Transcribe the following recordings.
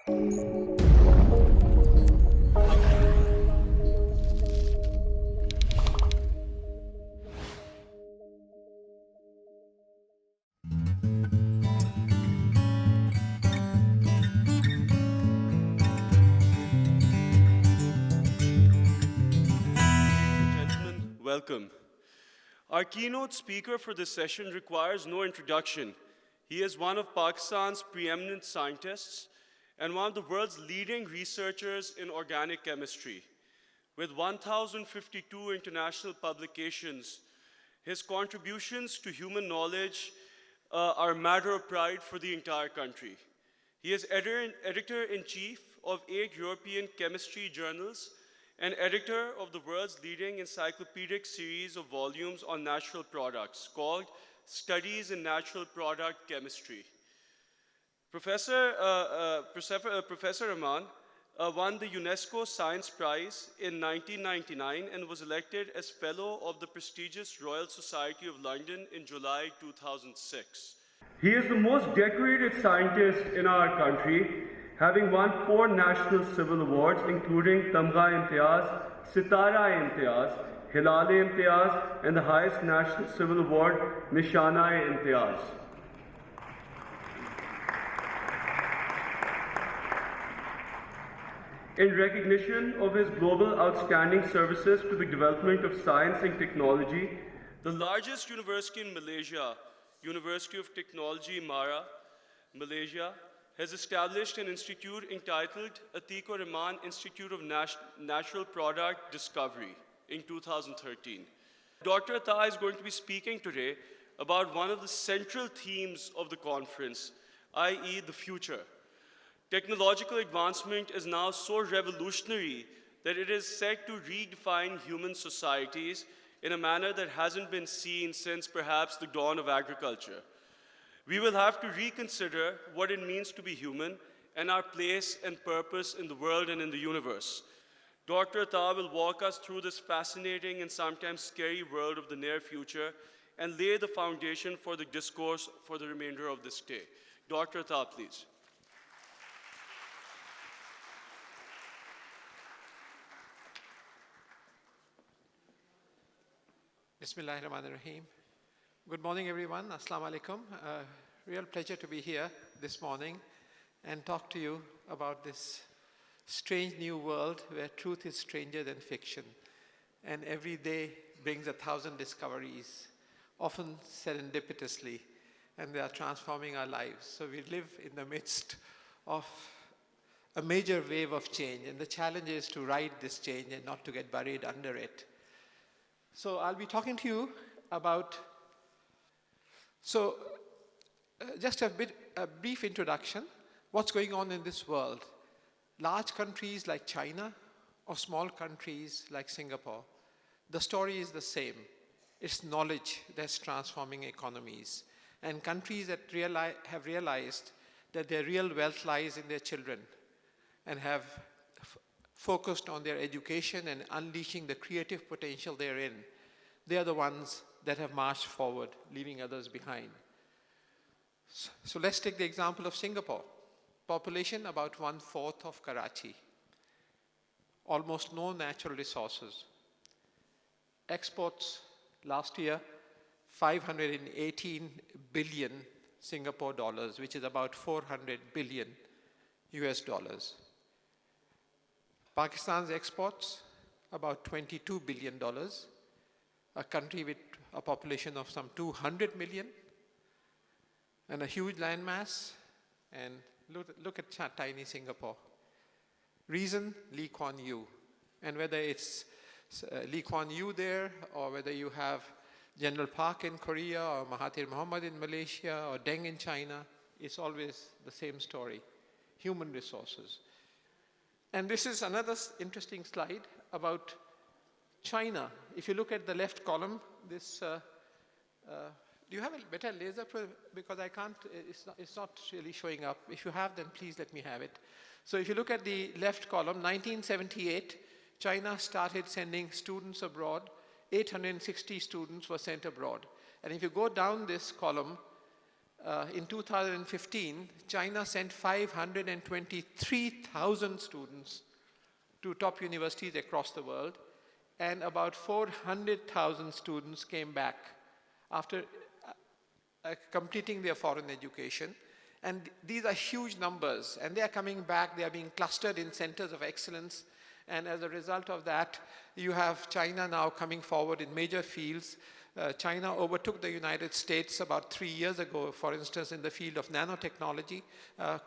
Gentlemen, welcome. Our keynote speaker for this session requires no introduction. He is one of Pakistan's preeminent scientists and one of the world's leading researchers in organic chemistry. With 1,052 international publications, his contributions to human knowledge are a matter of pride for the entire country. He is editor-in-chief of 8 European chemistry journals and editor of the world's leading encyclopedic series of volumes on natural products called Studies in Natural Product Chemistry. Professor Rahman won the UNESCO Science Prize in 1999 and was elected as Fellow of the prestigious Royal Society of London in July 2006. He is the most decorated scientist in our country, having won 4 national civil awards, including Tamgha-e-Imtiyaz, Sitara-e-Imtiyaz, Hilal-e-Imtiyaz, and the highest national civil award, Nishana-e-Imtiyaz. In recognition of his global outstanding services to the development of science and technology, the largest university in Malaysia, University of Technology, Mara, Malaysia, has established an institute entitled Atiq Rahman Institute of Natural Product Discovery in 2013. Dr. Atta is going to be speaking today about one of the central themes of the conference, i.e. the future. Technological advancement is now so revolutionary that it is set to redefine human societies in a manner that hasn't been seen since perhaps the dawn of agriculture. We will have to reconsider what it means to be human and our place and purpose in the world and in the universe. Dr. Atta will walk us through this fascinating and sometimes scary world of the near future and lay the foundation for the discourse for the remainder of this day. Dr. Atta, please. Bismillahirrahmanirrahim. Good morning, everyone. Assalamu alaikum. Real pleasure to be here this morning and talk to you about this strange new world where truth is stranger than fiction. And every day brings 1,000 discoveries, often serendipitously, and they are transforming our lives. So we live in the midst of a major wave of change, and the challenge is to ride this change and not to get buried under it. So I'll be talking to you about, just a brief introduction, what's going on in this world. Large countries like China or small countries like Singapore, the story is the same. It's knowledge that's transforming economies. And countries that have realized that their real wealth lies in their children and have focused on their education and unleashing the creative potential therein, they are the ones that have marched forward, leaving others behind. So let's take the example of Singapore. Population about 1/4 of Karachi. Almost no natural resources. Exports last year, 518 billion Singapore dollars, which is about 400 billion US dollars. Pakistan's exports, about $22 billion, a country with a population of some 200 million, and a huge landmass, and look at tiny Singapore. Reason, Lee Kuan Yew. And whether it's Lee Kuan Yew there, or whether you have General Park in Korea, or Mahathir Mohamad in Malaysia, or Deng in China, it's always the same story, human resources. And this is another interesting slide about China. If you look at the left column, this, do you have a better laser? Because I can't, it's not really showing up. If you have, then please let me have it. So if you look at the left column, 1978, China started sending students abroad. 860 students were sent abroad. And if you go down this column, In 2015, China sent 523,000 students to top universities across the world, and about 400,000 students came back after completing their foreign education. And these are huge numbers, and they are coming back. They are being clustered in centers of excellence, and as a result of that, you have China now coming forward in major fields. China overtook the United States about 3 years ago, for instance, in the field of nanotechnology,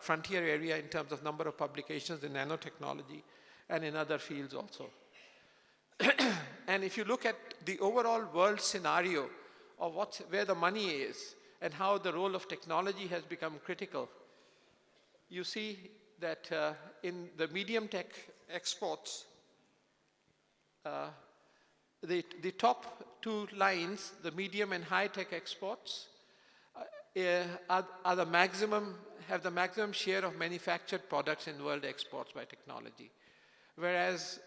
frontier area in terms of number of publications in nanotechnology, and in other fields also. And if you look at the overall world scenario of where the money is and how the role of technology has become critical, you see that in the medium tech exports, the top two lines, the medium and high tech exports, have the maximum share of manufactured products in world exports by technology. Whereas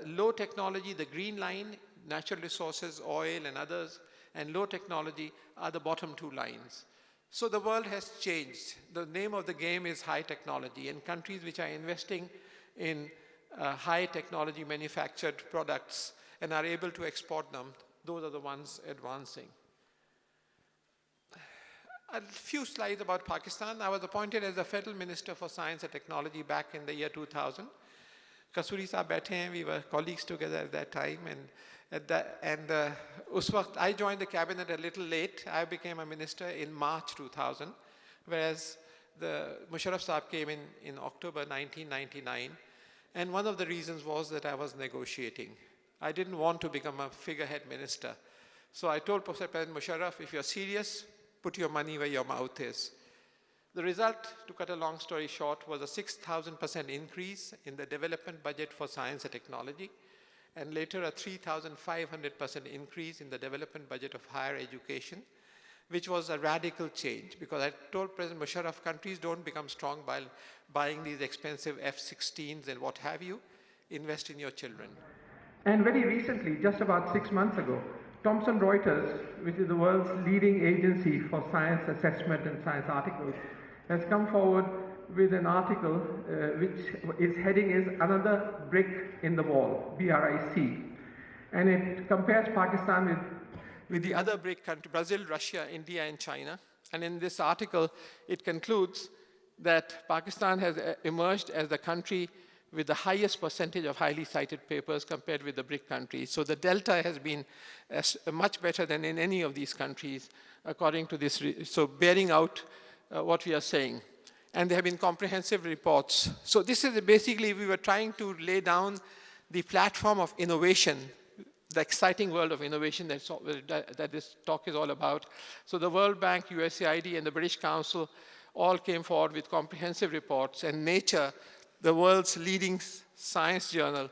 low technology, the green line, natural resources, oil and others, and low technology are the bottom two lines. So the world has changed. The name of the game is high technology, and countries which are investing in high technology manufactured products and are able to export them, those are the ones advancing. A few slides about Pakistan. I was appointed as the Federal Minister for Science and Technology back in the year 2000. Kasuri sahab baithe hain, we were colleagues together at that time, us waqt I joined the cabinet a little late. I became a minister in March 2000, whereas the Musharraf sahab came in October 1999. And one of the reasons was that I was negotiating. I didn't want to become a figurehead minister. So I told President Musharraf, if you're serious, put your money where your mouth is. The result, to cut a long story short, was a 6,000% increase in the development budget for science and technology, and later a 3,500% increase in the development budget of higher education, which was a radical change, because I told President Musharraf, countries don't become strong by buying these expensive F-16s and what have you. Invest in your children. And very recently, just about 6 months ago, Thomson Reuters, which is the world's leading agency for science assessment and science articles, has come forward with an article which its heading is Another Brick in the Wall, BRIC. And it compares Pakistan with the other BRIC countries, Brazil, Russia, India, and China. And in this article, it concludes that Pakistan has emerged as the country with the highest percentage of highly cited papers compared with the BRIC countries. So the delta has been much better than in any of these countries, according to this, so bearing out what we are saying. And there have been comprehensive reports. So this is basically, we were trying to lay down the platform of innovation, the exciting world of innovation that this talk is all about. So the World Bank, USAID, and the British Council all came forward with comprehensive reports, and Nature, the world's leading science journal,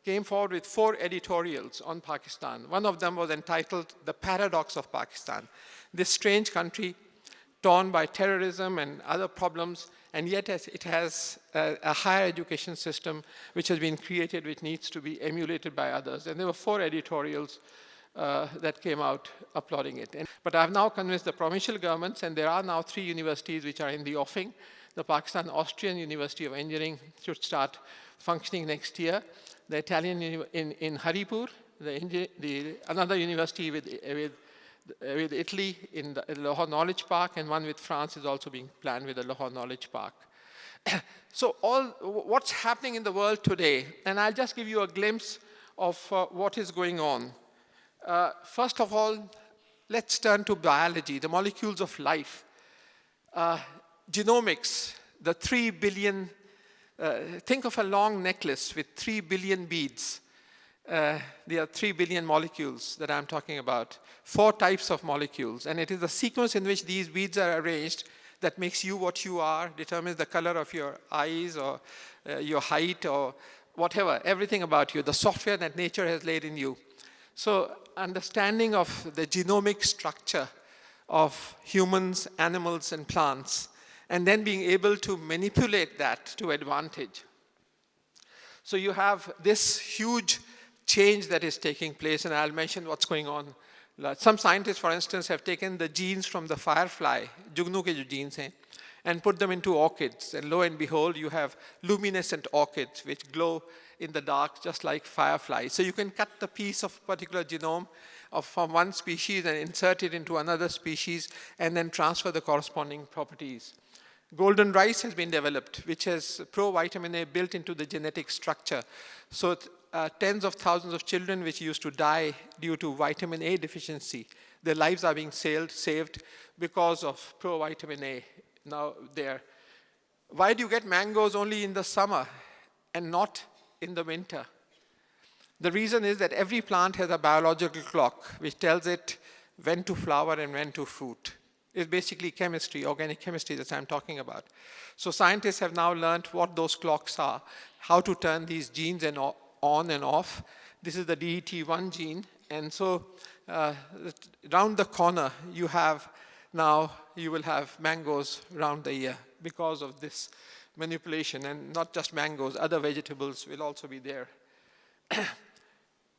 came forward with 4 editorials on Pakistan. One of them was entitled The Paradox of Pakistan. This strange country torn by terrorism and other problems, and yet it has a higher education system which has been created, which needs to be emulated by others. And there were 4 editorials that came out applauding it. But I've now convinced the provincial governments, and there are now 3 universities which are in the offing. The Pakistan Austrian University of Engineering should start functioning next year. The Italian in Haripur, another university with Italy in the Lahore Knowledge Park, and one with France is also being planned with the Lahore Knowledge Park. So what's happening in the world today, and I'll just give you a glimpse of what is going on. First of all, let's turn to biology, the molecules of life. Genomics, the 3 billion, think of a long necklace with 3 billion beads. There are 3 billion molecules that I'm talking about, 4 types of molecules, and it is the sequence in which these beads are arranged that makes you what you are, determines the color of your eyes or your height or whatever, everything about you, the software that nature has laid in you. So understanding of the genomic structure of humans, animals, and plants, and then being able to manipulate that to advantage. So you have this huge change that is taking place, and I'll mention what's going on Some scientists, for instance, have taken the genes from the firefly, jugnu ke jo genes hain, and put them into orchids. And lo and behold, you have luminescent orchids which glow in the dark just like fireflies. So you can cut the piece of particular genome from one species and insert it into another species and then transfer the corresponding properties. Golden rice has been developed, which has pro-vitamin A built into the genetic structure. So tens of thousands of children which used to die due to vitamin A deficiency, their lives are being saved because of pro-vitamin A now there. Why do you get mangoes only in the summer and not in the winter? The reason is that every plant has a biological clock which tells it when to flower and when to fruit. It's basically chemistry, organic chemistry that I'm talking about. So scientists have now learned what those clocks are, how to turn these genes on and off. This is the DET1 gene. And so round the corner, you will have mangoes round the year because of this manipulation. And not just mangoes, other vegetables will also be there.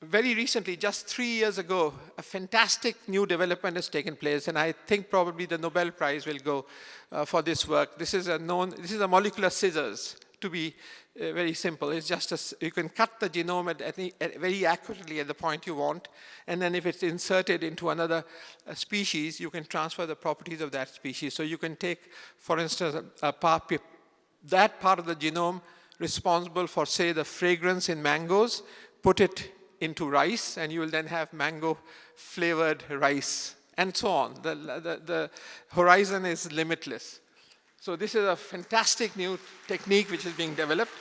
Very recently, just 3 years ago, a fantastic new development has taken place, and I think probably the Nobel Prize will go for this work. This is a molecular scissors, to be very simple. It's just you can cut the genome very accurately at the point you want, and then if it's inserted into another species, you can transfer the properties of that species. So you can take, for instance, that part of the genome responsible for, say, the fragrance in mangoes, put it into rice, and you will then have mango-flavored rice, and so on. The horizon is limitless. So this is a fantastic new technique which is being developed,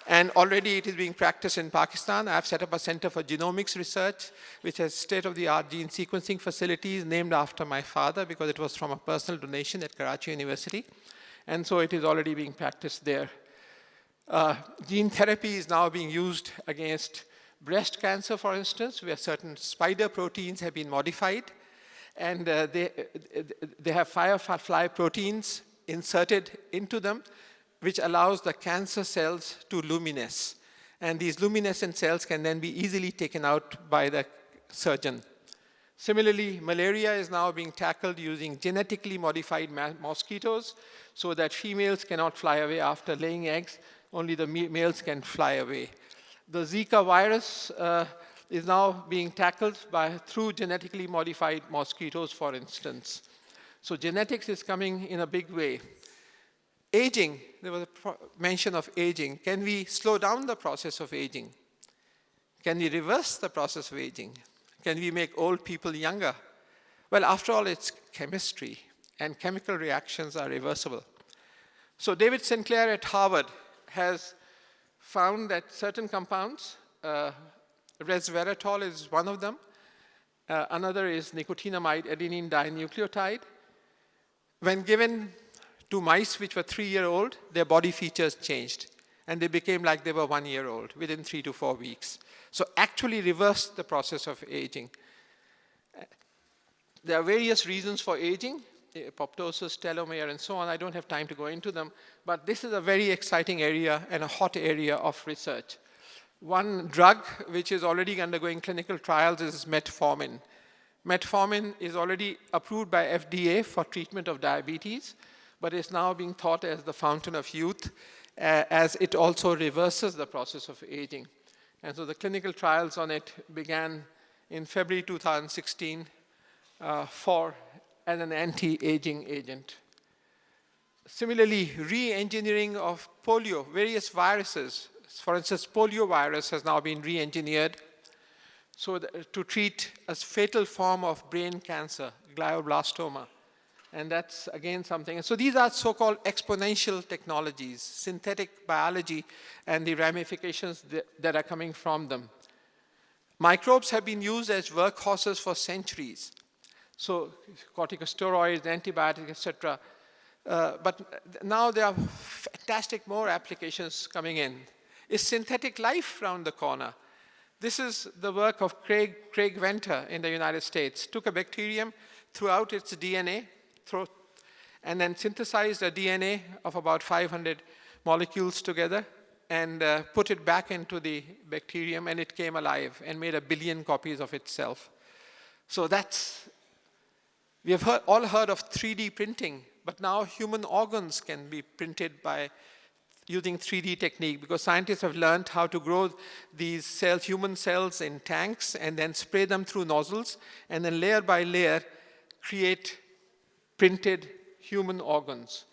and already it is being practiced in Pakistan. I have set up a center for genomics research, which has state-of-the-art gene sequencing facilities named after my father, because it was from a personal donation at Karachi University, and so it is already being practiced there. Gene therapy is now being used against breast cancer, for instance, where certain spider proteins have been modified, and they have firefly proteins inserted into them, which allows the cancer cells to luminesce. And these luminescent cells can then be easily taken out by the surgeon. Similarly, malaria is now being tackled using genetically modified mosquitoes so that females cannot fly away after laying eggs, only the males can fly away. The Zika virus is now being tackled through genetically modified mosquitoes, for instance. So genetics is coming in a big way. Aging, there was a mention of aging. Can we slow down the process of aging? Can we reverse the process of aging? Can we make old people younger? Well, after all, it's chemistry, and chemical reactions are reversible. So David Sinclair at Harvard has found that certain compounds, resveratrol is one of them, another is nicotinamide adenine dinucleotide. When given to mice which were 3-year-old, their body features changed, and they became like they were 1-year-old within 3 to 4 weeks. So actually reversed the process of aging. There are various reasons for aging, apoptosis, telomere, and so on. I don't have time to go into them, but this is a very exciting area and a hot area of research. One drug which is already undergoing clinical trials is metformin. Metformin is already approved by FDA for treatment of diabetes, but is now being thought as the fountain of youth, as it also reverses the process of aging. And so the clinical trials on it began in February 2016 as an anti-aging agent. Similarly, re-engineering of polio, various viruses. For instance, polio virus has now been re-engineered to treat a fatal form of brain cancer, glioblastoma. And that's, again, something. And so these are so-called exponential technologies, synthetic biology, and the ramifications that are coming from them. Microbes have been used as workhorses for centuries. So corticosteroids, antibiotics, etc. But now there are fantastic more applications coming in. Is synthetic life around the corner? This is the work of Craig Venter in the United States. Took a bacterium, threw out its DNA, and then synthesized a DNA of about 500 molecules together and put it back into the bacterium, and it came alive and made 1 billion copies of itself. So we have all heard of 3D printing, but now human organs can be printed by using 3D technique, because scientists have learned how to grow these cells, human cells, in tanks and then spray them through nozzles, and then layer by layer create printed human organs.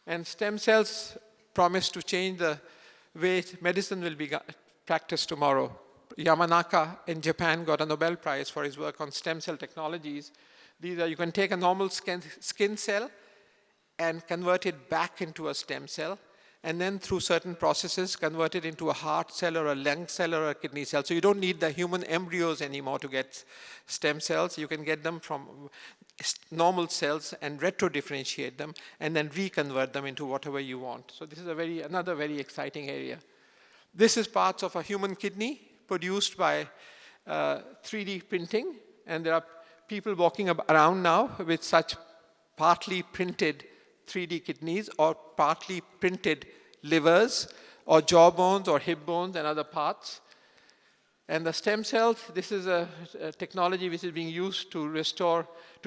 And stem cells promise to change the way medicine will be practiced tomorrow. Yamanaka in Japan got a Nobel Prize for his work on stem cell technologies. These are, you can take a normal skin cell and convert it back into a stem cell, and then through certain processes convert it into a heart cell or a lung cell or a kidney cell. So you don't need the human embryos anymore to get stem cells. You can get them from normal cells and retro-differentiate them and then reconvert them into whatever you want. So this is another very exciting area. This is parts of a human kidney produced by 3D printing, and there are people walking around now with such partly printed 3D kidneys or partly printed livers or jaw bones or hip bones and other parts. And the stem cells, this is a technology which is being used to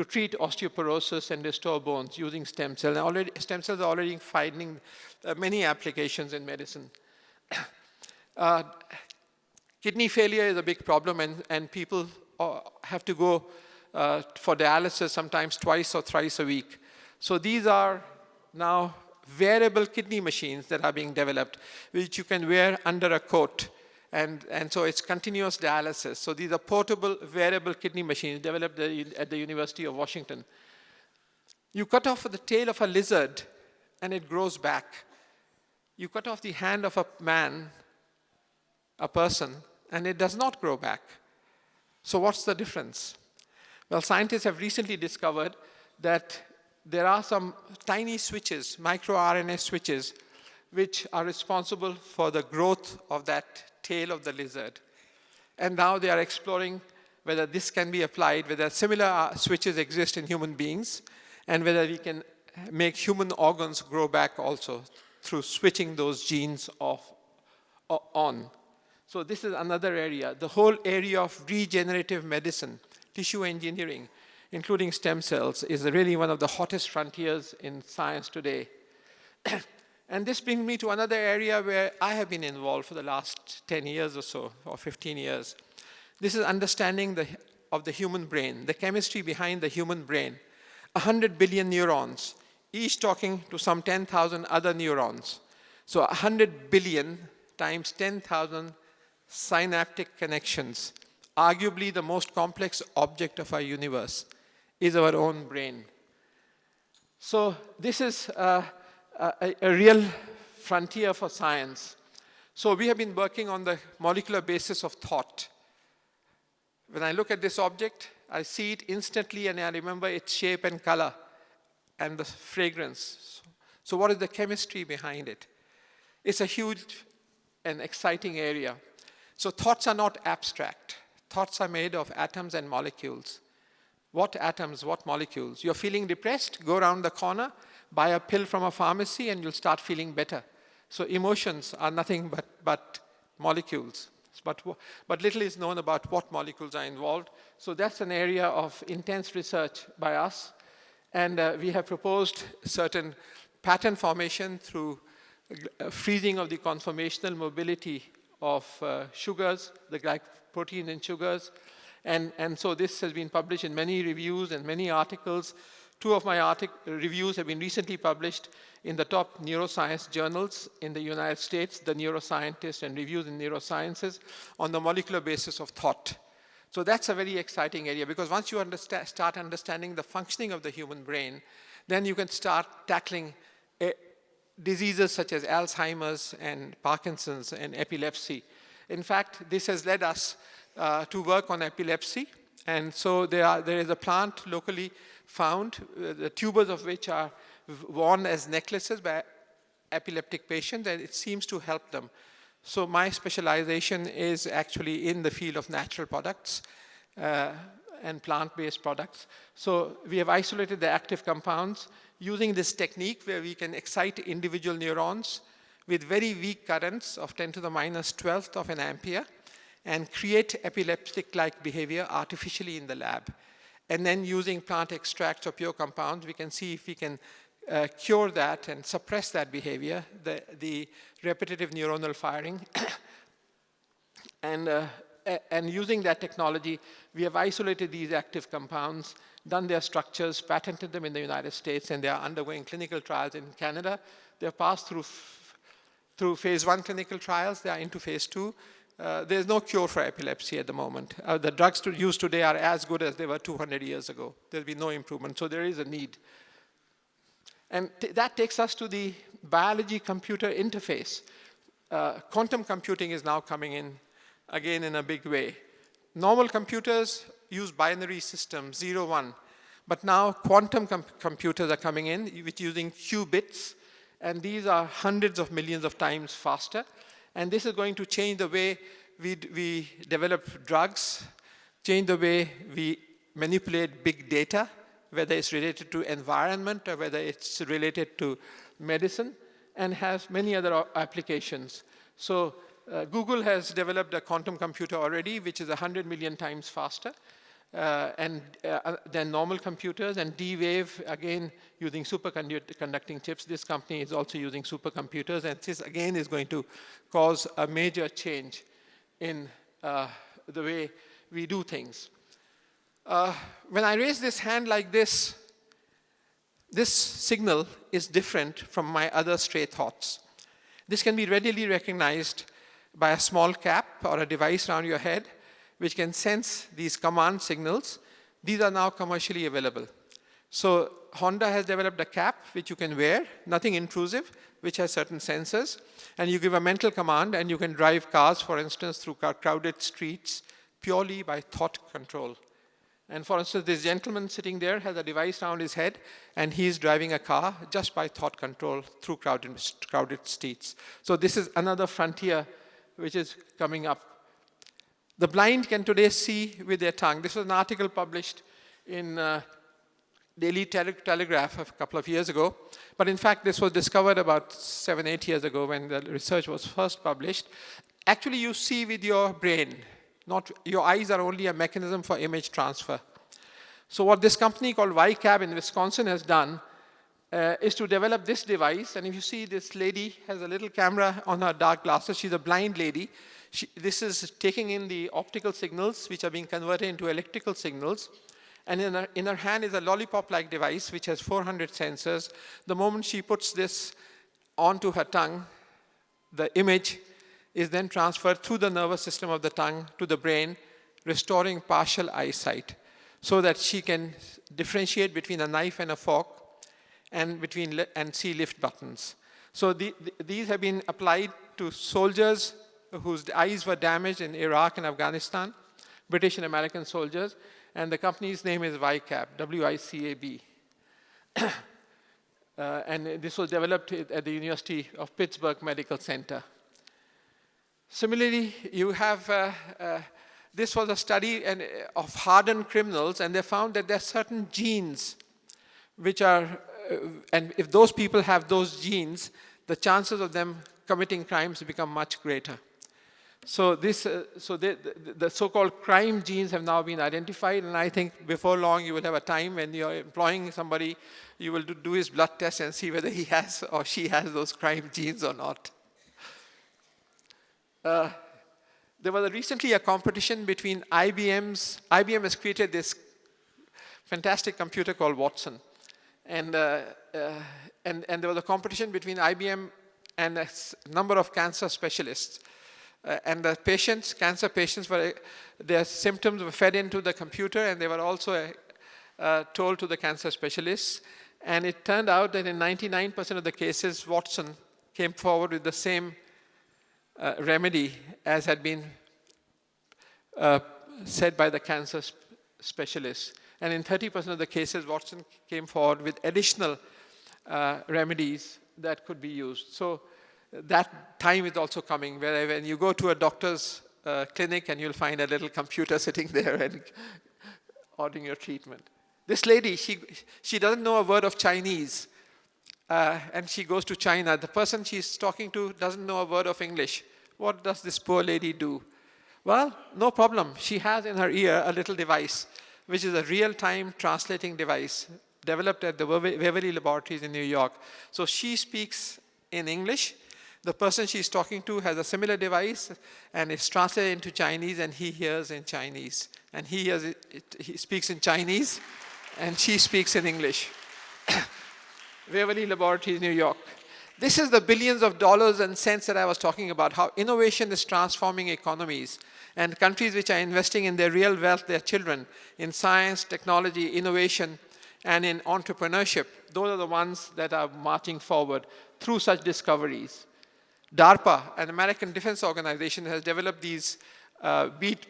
treat osteoporosis and restore bones using stem cells. And stem cells are already finding many applications in medicine. Kidney failure is a big problem, and people have to go for dialysis sometimes twice or thrice a week. So these are now wearable kidney machines that are being developed, which you can wear under a coat. And so it's continuous dialysis. So these are portable, wearable kidney machines developed at the University of Washington. You cut off the tail of a lizard, and it grows back. You cut off the hand of a man, a person, and it does not grow back. So what's the difference? Well, scientists have recently discovered that there are some tiny switches, microRNA switches, which are responsible for the growth of that tail of the lizard. And now they are exploring whether this can be applied, whether similar switches exist in human beings, and whether we can make human organs grow back also through switching those genes off or on. So this is another area. The whole area of regenerative medicine, tissue engineering, including stem cells, is really one of the hottest frontiers in science today. And this brings me to another area where I have been involved for the last 10 years or so, or 15 years. This is understanding of the human brain, the chemistry behind the human brain. 100 billion neurons, each talking to some 10,000 other neurons. So 100 billion times 10,000 synaptic connections. Arguably the most complex object of our universe is our own brain. So this is a real frontier for science. So we have been working on the molecular basis of thought. When I look at this object, I see it instantly and I remember its shape and color and the fragrance. So what is the chemistry behind it? It's a huge and exciting area. So thoughts are not abstract. Thoughts are made of atoms and molecules. What atoms, what molecules? You're feeling depressed, go around the corner, buy a pill from a pharmacy, and you'll start feeling better. So emotions are nothing but molecules. But little is known about what molecules are involved. So that's an area of intense research by us. And we have proposed certain pattern formation through freezing of the conformational mobility of sugars, the glycoprotein in sugars. And so this has been published in many reviews and many articles. Two of my reviews have been recently published in the top neuroscience journals in the United States, The Neuroscientist and Reviews in Neurosciences, on the molecular basis of thought. So that's a very exciting area, because once you start understanding the functioning of the human brain, then you can start tackling diseases such as Alzheimer's and Parkinson's and epilepsy. In fact, this has led us to work on epilepsy. And so there is a plant locally found, the tubers of which are worn as necklaces by epileptic patients, and it seems to help them. So my specialization is actually in the field of natural products and plant-based products. So we have isolated the active compounds using this technique where we can excite individual neurons with very weak currents of 10 to the minus 12th of an ampere. and create epileptic-like behavior artificially in the lab. And then using plant extracts or pure compounds, we can see if we can cure that and suppress that behavior, the repetitive neuronal firing. And using that technology, we have isolated these active compounds, done their structures, patented them in the United States, and they are undergoing clinical trials in Canada. They have passed through phase 1 clinical trials. They are into phase 2. There's no cure for epilepsy at the moment. The drugs used today are as good as they were 200 years ago. There'll be no improvement, so there is a need. And that takes us to the biology-computer interface. Quantum computing is now coming in, again, in a big way. Normal computers use binary systems, 0, 1. But now quantum computers are coming in with using qubits, and these are hundreds of millions of times faster. And this is going to change the way we develop drugs, change the way we manipulate big data, whether it's related to environment or whether it's related to medicine, and has many other applications. So Google has developed a quantum computer already, which is 100 million times faster than normal computers, and D-Wave, again, using superconducting chips. This company is also using supercomputers, and this, again, is going to cause a major change in the way we do things. When I raise this hand like this signal is different from my other stray thoughts. This can be readily recognized by a small cap or a device around your head, which can sense these command signals. These are now commercially available. So Honda has developed a cap which you can wear, nothing intrusive, which has certain sensors. And you give a mental command, and you can drive cars, for instance, through crowded streets purely by thought control. And for instance, this gentleman sitting there has a device around his head, and he's driving a car just by thought control through crowded streets. So this is another frontier which is coming up. The blind can today see with their tongue. This was an article published in Daily Telegraph a couple of years ago. But in fact, this was discovered about 7, 8 years ago when the research was first published. Actually, you see with your brain. Your eyes are only a mechanism for image transfer. So what this company called YCAB in Wisconsin has done is to develop this device. And if you see, this lady has a little camera on her dark glasses. She's a blind lady. This is taking in the optical signals, which are being converted into electrical signals. And in her hand is a lollipop-like device, which has 400 sensors. The moment she puts this onto her tongue, the image is then transferred through the nervous system of the tongue to the brain, restoring partial eyesight, so that she can differentiate between a knife and a fork and see lift buttons. So these have been applied to soldiers whose eyes were damaged in Iraq and Afghanistan, British and American soldiers, and the company's name is YCAB, W-I-C-A-B. And this was developed at the University of Pittsburgh Medical Center. Similarly, you have, this was a study of hardened criminals, and they found that there are certain genes which are, and if those people have those genes, the chances of them committing crimes become much greater. So the so-called crime genes have now been identified, and I think before long you will have a time when you're employing somebody, you will do his blood test and see whether he has or she has those crime genes or not. There was recently a competition between IBM has created this fantastic computer called Watson. And there was a competition between IBM and a number of cancer specialists. And the patients, cancer patients, their symptoms were fed into the computer, and they were also told to the cancer specialists. And it turned out that in 99% of the cases, Watson came forward with the same remedy as had been said by the cancer specialists. And in 30% of the cases, Watson came forward with additional remedies that could be used. So that time is also coming, where when you go to a doctor's clinic and you'll find a little computer sitting there and ordering your treatment. This lady, she doesn't know a word of Chinese, and she goes to China. The person she's talking to doesn't know a word of English. What does this poor lady do? Well, no problem. She has in her ear a little device, which is a real-time translating device developed at the Waverly Laboratories in New York. So she speaks in English. The person she's talking to has a similar device, and it's translated into Chinese, and he hears in Chinese. And he speaks in Chinese, and she speaks in English. Waverly Laboratories, New York. This is the billions of dollars and cents that I was talking about, how innovation is transforming economies. And countries which are investing in their real wealth, their children, in science, technology, innovation, and in entrepreneurship, those are the ones that are marching forward through such discoveries. DARPA, an American defense organization, has developed these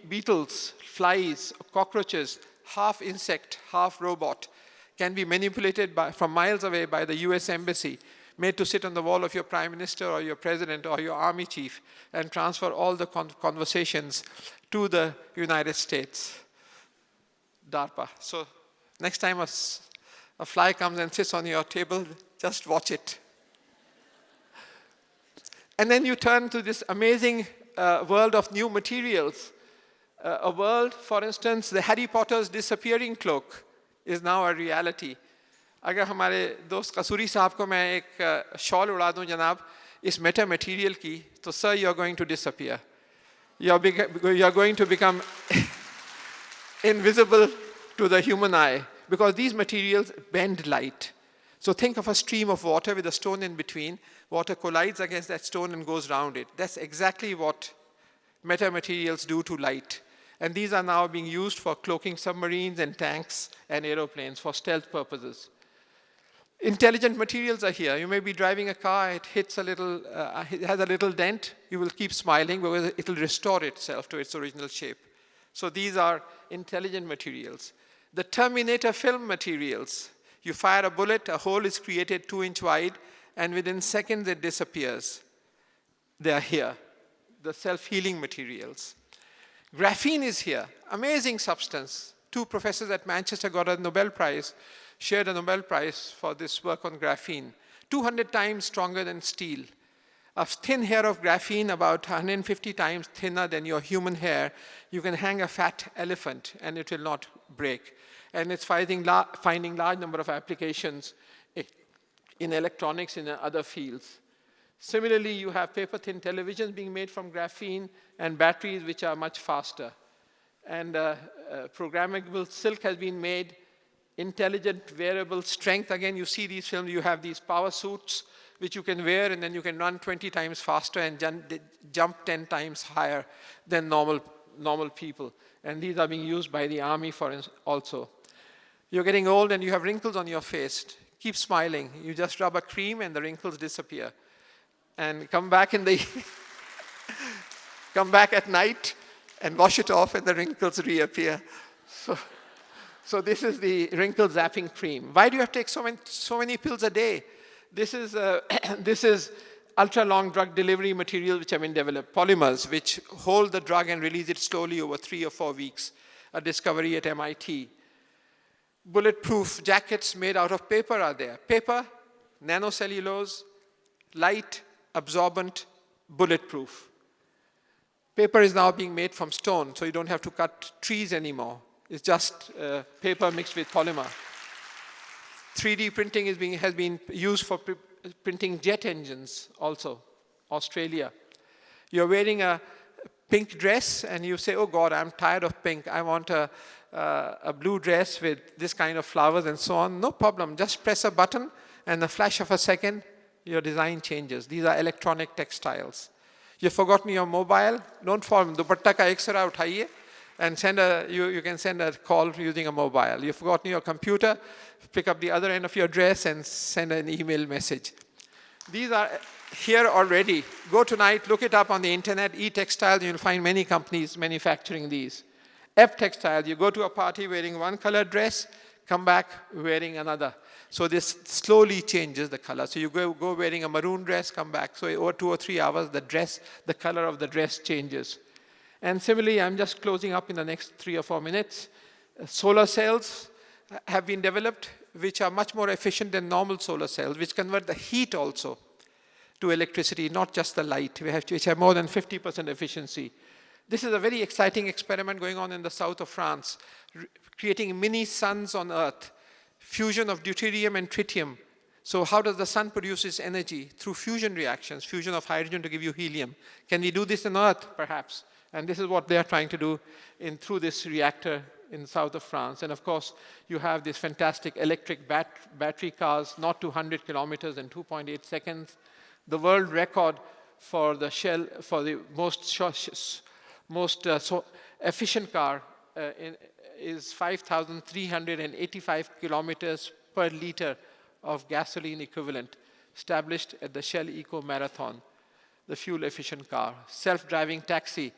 beetles, flies, cockroaches, half insect, half robot, can be manipulated from miles away by the US Embassy, made to sit on the wall of your prime minister or your president or your army chief and transfer all the conversations to the United States. DARPA. So next time a fly comes and sits on your table, just watch it. And then you turn to this amazing world of new materials. A world, for instance, the Harry Potter's disappearing cloak is now a reality. अगर हमारे दोस्त कसूरी साहब को मैं एक shawl उड़ा दूं जनाब इस मेटा मटेरियल की तो sir you are going to disappear. You are going to become invisible to the human eye because these materials bend light. So think of a stream of water with a stone in between. Water collides against that stone and goes round it. That's exactly what metamaterials do to light. And these are now being used for cloaking submarines and tanks and aeroplanes for stealth purposes. Intelligent materials are here. You may be driving a car, it hits a little, it has a little dent. You will keep smiling because it will restore itself to its original shape. So these are intelligent materials. The Terminator film materials. You fire a bullet, a hole is created 2-inch wide, and within seconds it disappears. They are here. The self-healing materials. Graphene is here. Amazing substance. 2 professors at Manchester got a Nobel Prize, shared a Nobel Prize for this work on graphene. 200 times stronger than steel. A thin hair of graphene, about 150 times thinner than your human hair, you can hang a fat elephant and it will not break. And it's finding large number of applications in electronics and in other fields. Similarly, you have paper-thin televisions being made from graphene and batteries which are much faster. And programmable silk has been made. Intelligent wearable strength. Again, you see these films, you have these power suits which you can wear and then you can run 20 times faster and jump 10 times higher than normal people. And these are being used by the army also. You're getting old and you have wrinkles on your face. Keep smiling. You just rub a cream and the wrinkles disappear. And come back come back at night and wash it off and the wrinkles reappear. So this is the wrinkle zapping cream. Why do you have to take so many pills a day? This is ultra-long drug delivery material which have been developed, polymers which hold the drug and release it slowly over 3 or 4 weeks, a discovery at MIT. Bulletproof jackets made out of paper are there. Paper, nanocellulose, light, absorbent, bulletproof. Paper is now being made from stone, so you don't have to cut trees anymore. It's just paper mixed with polymer. 3D printing has been used for printing jet engines also, Australia. You're wearing a pink dress and you say, oh God, I'm tired of pink. I want a blue dress with this kind of flowers and so on. No problem, just press a button and in a flash of a second, your design changes. These are electronic textiles. You've forgotten your mobile, don't fall. Dupatta ka extra uthaiye. And you can send a call using a mobile. You've forgotten your computer, pick up the other end of your dress and send an email message. These are here already. Go tonight, look it up on the internet, e-textiles, you'll find many companies manufacturing these. F-textiles, you go to a party wearing one colored dress, come back wearing another. So this slowly changes the color. So you go wearing a maroon dress, come back. So over 2 or 3 hours, the color of the dress changes. And similarly, I'm just closing up in the next 3 or 4 minutes. Solar cells have been developed, which are much more efficient than normal solar cells, which convert the heat also to electricity, not just the light, which have more than 50% efficiency. This is a very exciting experiment going on in the south of France, creating mini suns on Earth, fusion of deuterium and tritium. So how does the sun produce its energy? Through fusion reactions, fusion of hydrogen to give you helium. Can we do this on Earth? Perhaps. And this is what they are trying to do through this reactor in the south of France. And of course, you have these fantastic electric battery cars, not to 100 kilometers in 2.8 seconds. The world record for the Shell, for the most efficient car is 5,385 kilometers per liter of gasoline equivalent, established at the Shell Eco Marathon, the fuel-efficient car. Self-driving taxi,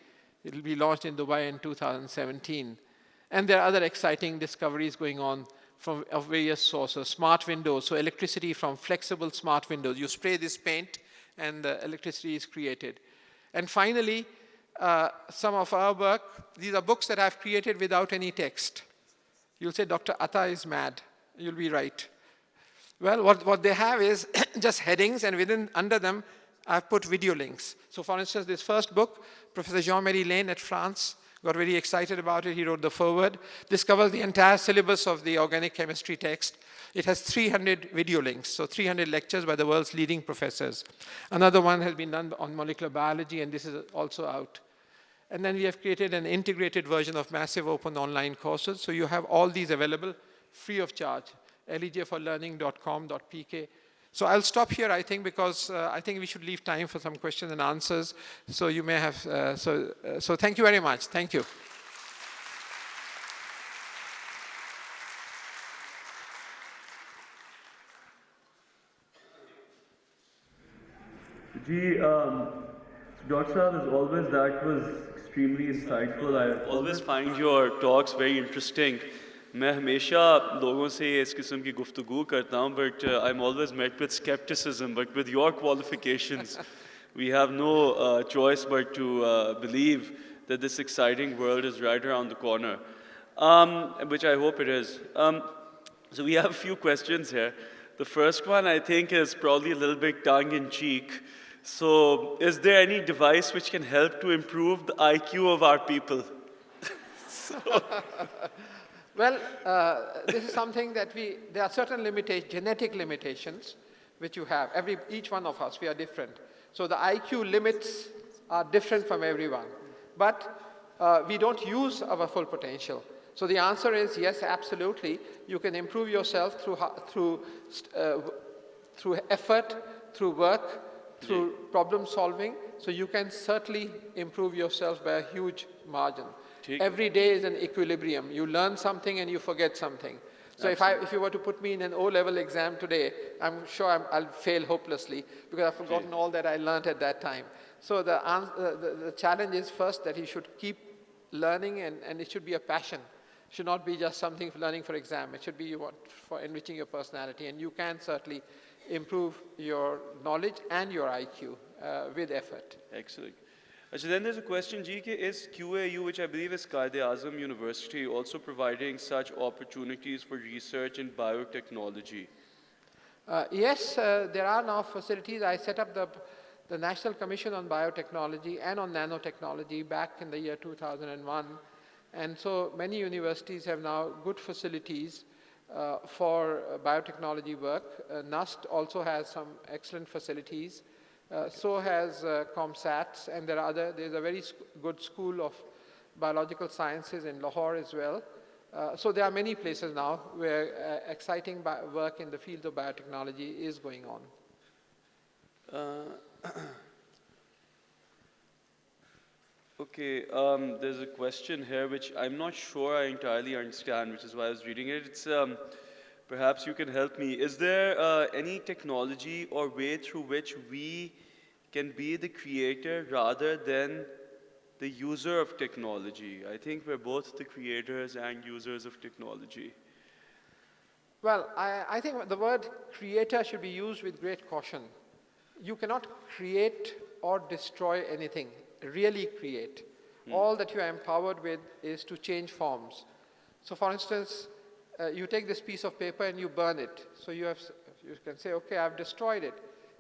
it will be launched in Dubai in 2017. And there are other exciting discoveries going on of various sources. Smart windows, so electricity from flexible smart windows. You spray this paint, and the electricity is created. And finally, some of our work, these are books that I've created without any text. You'll say, Dr. Atta is mad. You'll be right. Well, what they have is just headings, and under them, I've put video links. So for instance, this first book, Professor Jean-Marie Lane at France got very excited about it. He wrote the foreword. This covers the entire syllabus of the organic chemistry text. It has 300 video links, so 300 lectures by the world's leading professors. Another one has been done on molecular biology, and this is also out. And then we have created an integrated version of massive open online courses. So you have all these available free of charge, lejforlearning.com.pk. So I'll stop here, I think, because I think we should leave time for some questions and answers. So you may have, so thank you very much. Thank you. Dr. Saab, as always, that was extremely insightful. I always find your talks very interesting. मैं हमेशा लोगों से इस किस्म की गुफ्तगू करता हूँ, but I'm always met with skepticism. But with your qualifications, we have no choice but to believe that this exciting world is right around the corner, which I hope it is. So we have a few questions here. The first one, I think, is probably a little bit tongue-in-cheek. So is there any device which can help to improve the IQ of our people? Well, this is something that there are certain genetic limitations which you have. Each one of us, we are different. So the IQ limits are different from everyone. But we don't use our full potential. So the answer is yes, absolutely. You can improve yourself through effort, through work, through problem solving. So you can certainly improve yourself by a huge margin. Every day is an equilibrium. You learn something and you forget something. So if you were to put me in an O-level exam today, I'm sure I'll fail hopelessly because I've forgotten all that I learned at that time. So the challenge is first that you should keep learning, and it should be a passion. It should not be just something for learning for exam. It should be for enriching your personality. And you can certainly improve your knowledge and your IQ with effort. Excellent. So then there's a question, Ji, is QAU, which I believe is Quaid-e-Azam University, also providing such opportunities for research in biotechnology? Yes, there are now facilities. I set up the National Commission on Biotechnology and on Nanotechnology back in the year 2001. And so many universities have now good facilities for biotechnology work. NUST also has some excellent facilities. So has ComSats, and there's a very good school of biological sciences in Lahore as well. So there are many places now where exciting work in the field of biotechnology is going on. Okay, there's a question here which I'm not sure I entirely understand, which is why I was reading it. It's, perhaps you can help me. Is there any technology or way through which we can be the creator rather than the user of technology? I think we're both the creators and users of technology. Well, I think the word creator should be used with great caution. You cannot create or destroy anything, really create. All that you are empowered with is to change forms. So for instance, you take this piece of paper and you burn it. So you can say, okay, I've destroyed it.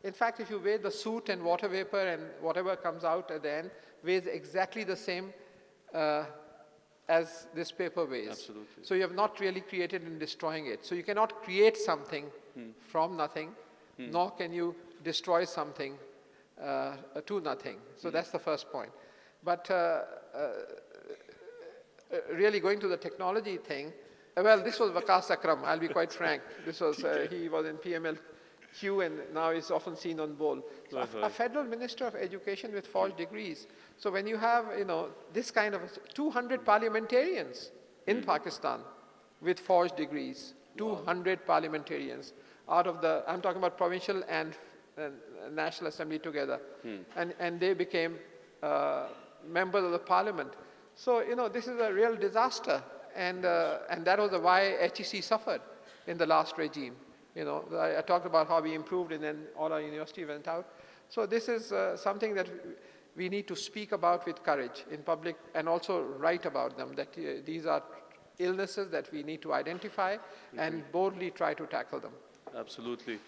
In fact, if you weigh the soot and water vapor and whatever comes out at the end, weighs exactly the same as this paper weighs. Absolutely. So you have not really created and destroying it. So you cannot create something from nothing, nor can you destroy something to nothing. So that's the first point. But really going to the technology thing, well, this was Vikas Akram, I'll be quite frank. This was, he was in PMLQ and now he's often seen on BOL. So a federal minister of education with forged degrees. So when you have, this kind of 200 parliamentarians in Pakistan with forged degrees, 200 parliamentarians out of the, I'm talking about provincial and National Assembly together. And they became members of the parliament. So, this is a real disaster. And that was why HEC suffered in the last regime. I talked about how we improved and then all our university went out. So this is something that we need to speak about with courage in public and also write about them, that these are illnesses that we need to identify and boldly try to tackle them. Absolutely.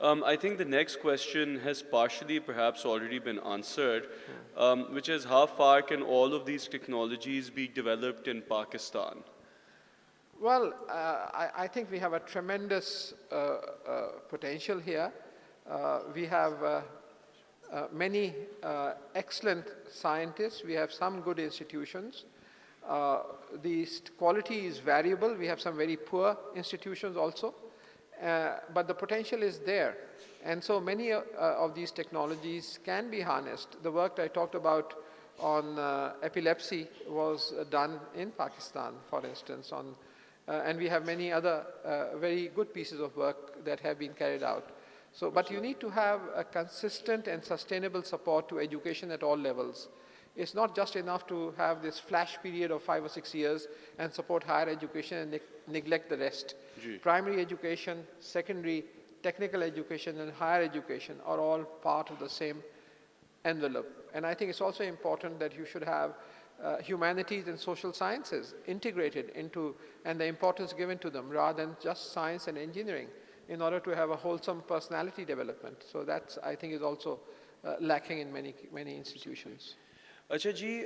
I think the next question has partially perhaps already been answered, which is how far can all of these technologies be developed in Pakistan? Well, I think we have a tremendous potential here. We have many excellent scientists. We have some good institutions. The quality is variable. We have some very poor institutions also. But the potential is there. And so many of these technologies can be harnessed. The work that I talked about on epilepsy was done in Pakistan, for instance, and we have many other very good pieces of work that have been carried out. So, but you need to have a consistent and sustainable support to education at all levels. It's not just enough to have this flash period of 5 or 6 years and support higher education and neglect the rest. Primary education, secondary, technical education, and higher education are all part of the same envelope. And I think it's also important that you should have humanities and social sciences integrated into, and the importance given to them rather than just science and engineering in order to have a wholesome personality development. So that's, I think, is also lacking in many institutions. Acha ji,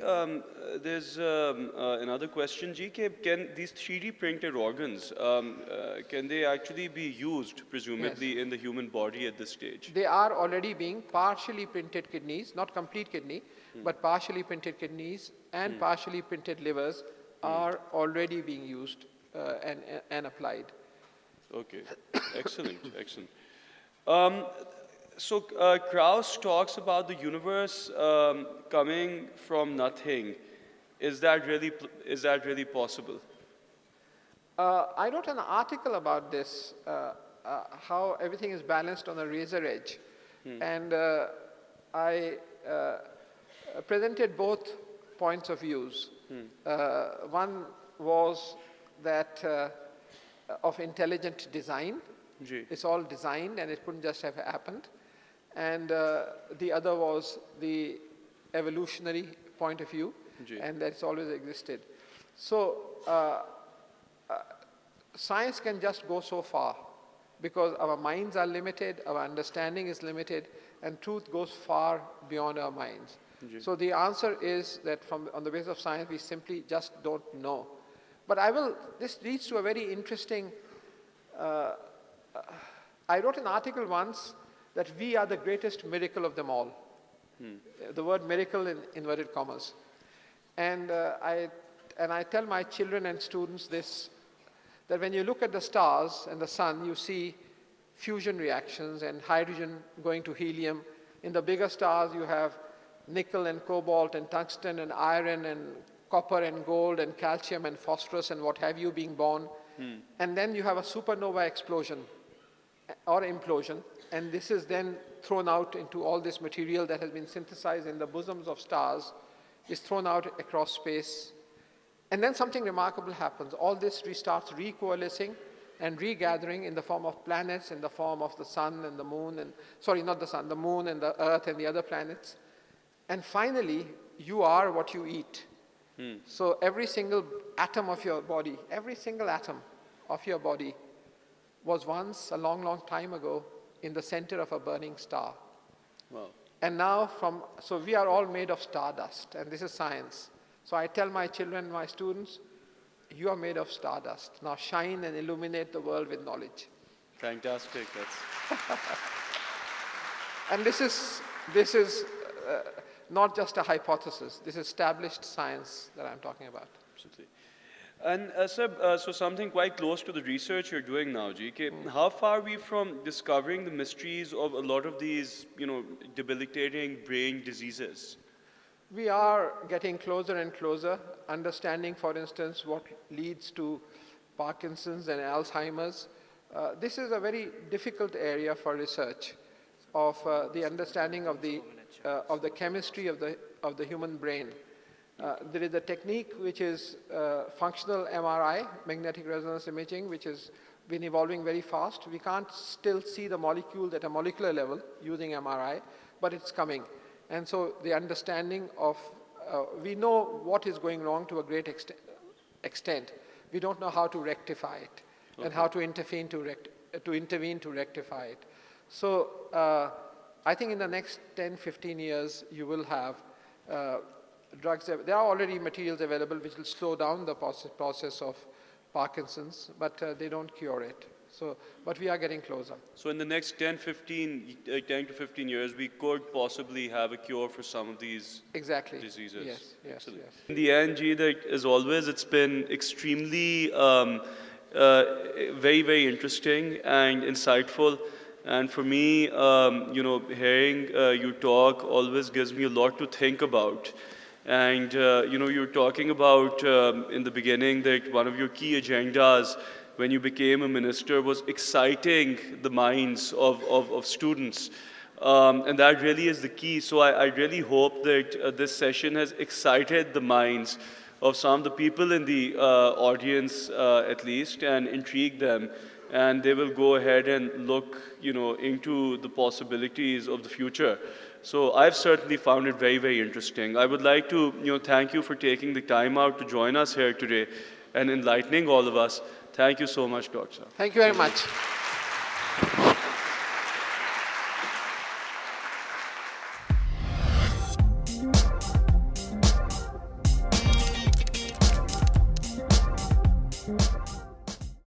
there's another question. Ji, can these 3D printed organs, can they actually be used, presumably, in the human body at this stage? They are already being partially printed kidneys, not complete kidney, but partially printed kidneys and partially printed livers are already being used and applied. Okay, excellent, excellent. So Krauss talks about the universe coming from nothing. Is that really possible? I wrote an article about this, how everything is balanced on a razor edge. And I presented both points of views. One was that of intelligent design. It's all designed and it couldn't just have happened. And the other was the evolutionary point of view, and that's always existed. So science can just go so far because our minds are limited, our understanding is limited, and truth goes far beyond our minds. So the answer is that on the basis of science, we simply just don't know. But this leads to a very interesting, I wrote an article once that we are the greatest miracle of them all. The word miracle in inverted commas. And I tell my children and students this, that when you look at the stars and the sun, you see fusion reactions and hydrogen going to helium. In the bigger stars, you have nickel and cobalt and tungsten and iron and copper and gold and calcium and phosphorus and what have you being born. And then you have a supernova explosion or implosion, and this is then thrown out into all this material that has been synthesized in the bosoms of stars, is thrown out across space. And then something remarkable happens. All this starts recoalescing and regathering in the form of planets, in the form of the sun and the moon, and sorry, not the sun, the moon and the earth and the other planets. And finally, you are what you eat. So every single atom of your body, every single atom of your body was once, a long, long time ago, in the center of a burning star. Wow. And now so we are all made of stardust, and this is science. So I tell my children, my students, you are made of stardust. Now shine and illuminate the world with knowledge. Fantastic. That's And this is not just a hypothesis. This is established science that I'm talking about. absolutely. And sir, so something quite close to the research you're doing now, GK. How far are we from discovering the mysteries of a lot of these, debilitating brain diseases? We are getting closer and closer, understanding, for instance, what leads to Parkinson's and Alzheimer's. This is a very difficult area for research of the understanding of the chemistry of the human brain. There is a technique which is functional MRI, magnetic resonance imaging, which has been evolving very fast. We can't still see the molecule at a molecular level using MRI, but it's coming. And so the understanding of, we know what is going wrong to a great extent. We don't know how to rectify it and how to intervene to rectify it. So I think in the next 10, 15 years, you will have drugs. There are already materials available which will slow down the process of Parkinson's, but they don't cure it. So, but we are getting closer. So in the next 10 to 15 years, we could possibly have a cure for some of these diseases. Yes, yes, yes. In the end, G, as always, it's been extremely very, very interesting and insightful. And for me, hearing you talk always gives me a lot to think about. And, you were talking about in the beginning that one of your key agendas when you became a minister was exciting the minds of students. And that really is the key. So I really hope that this session has excited the minds of some of the people in the audience, at least, and intrigued them. And they will go ahead and look, into the possibilities of the future. So I've certainly found it very, very interesting. I would like to, thank you for taking the time out to join us here today and enlightening all of us. Thank you so much, Dr. Sir. Thank you very much.